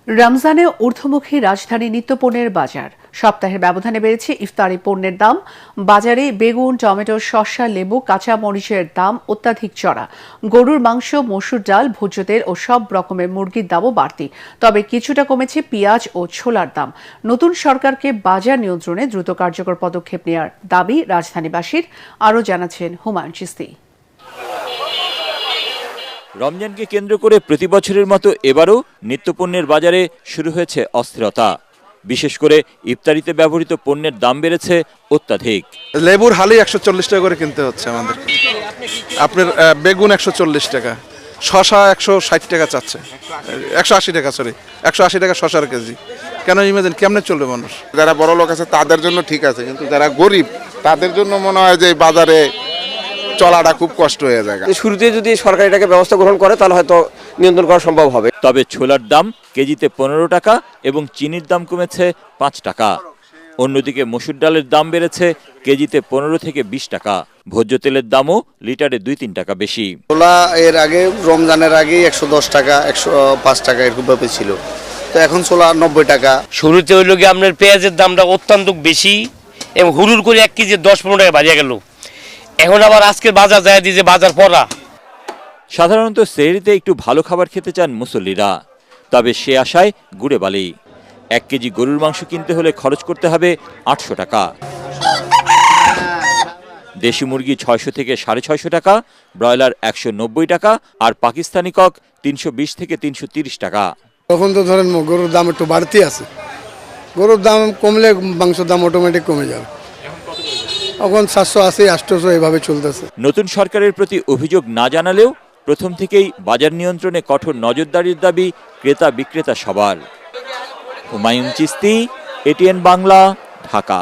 রমজানে ঊর্ধ্বমুখী রাজধানী নিত্যপণ্যের বাজার। সপ্তাহের ব্যবধানে বেড়েছে ইফতারি পণ্যের দাম। বাজারে বেগুন, টমেটো, শসা, লেবু, কাঁচা মরিচের দাম অত্যাধিক চড়া। গরুর মাংস, মসুর ডাল, ভোজ্য তেল ও সব রকমের মুরগির দামও বাড়তি। তবে কিছুটা কমেছে পেঁয়াজ ও ছোলার দাম। নতুন সরকারকে বাজার নিয়ন্ত্রণে দ্রুত কার্যকর পদক্ষেপ নেওয়ার দাবি রাজধানীবাসীর। আরও জানাচ্ছেন হুমায়ুন চিস্তি। রমজানকে কেন্দ্র করে প্রতি বছরের মতো এবারও নিত্যপণ্যের বাজারে শুরু হয়েছে অস্থিরতা। বিশেষ করে ইফতারিতে ব্যবহৃত পণ্যের দাম বেড়েছে অত্যাধিক। লেবুর হালি 140 টাকা করে কিনতে হচ্ছে আমাদের। আপনার বেগুন 140 টাকা, শসা 160 টাকা চাচ্ছে, 180 টাকা, সরি 180 টাকা শসার কেজি। কেন ইমাজিন কেমনে চলবে মানুষ? যারা বড় লোক আছে তাদের জন্য ঠিক আছে, কিন্তু যারা গরিব তাদের জন্য মনে হয় যে বাজারে চলাটা খুব কষ্ট হয়ে যায়। শুরুতে যদি সরকার এটাকে ব্যবস্থা গ্রহণ করে তাহলে হয়তো নিয়ন্ত্রণ করা সম্ভব হবে। তবে ছোলার দাম কেজিতে 15 টাকা এবং চিনির দাম কমেছে 5 টাকা। অন্যদিকে মসুর ডালের দাম বেড়েছে কেজিতে 15 থেকে 20 টাকা। ভোজ্য তেলের দামও লিটারে 2-3 টাকা বেশি। ছোলা এর আগে রমজানের আগে 110 টাকা 105 টাকা এরকমভাবে ছিল, তো এখন ছোলা 90 টাকা। শুরুতে হইল গিয়ে আপনার পেঁয়াজের দামটা অত্যন্ত বেশি এবং হুড়ুর করে 1 কেজি 10-15 টাকা বাড়িয়ে গেল। এখন আবার আজকের বাজার যায় দিয়েছে বাজার পড়া। সাধারণত সেহরিতে একটু ভালো খাবার খেতে চান মুসল্লিরা, তবে সে আশায় গুড়ে বালি। 1 কেজি গরুর মাংস কিনতে হলে খরচ করতে হবে 800 টাকা। দেশি মুরগি 600 থেকে 650 টাকা, ব্রয়লার 190 টাকা আর পাকিস্তানি কক 320 থেকে 330 টাকা। তখন তো ধরেন গরুর দাম একটু বাড়তি আছে, গরুর দাম কমলে মাংসের দাম অটোমেটিক কমে যাবে। এখন 780-800 এভাবে চলতেছে। নতুন সরকারের প্রতি অভিযোগ না জানালেও প্রথম থেকেই বাজার নিয়ন্ত্রণে কঠোর নজরদারির দাবি ক্রেতা বিক্রেতা সবার। হুমায়ুন চিস্তি, এটিএন বাংলা, ঢাকা।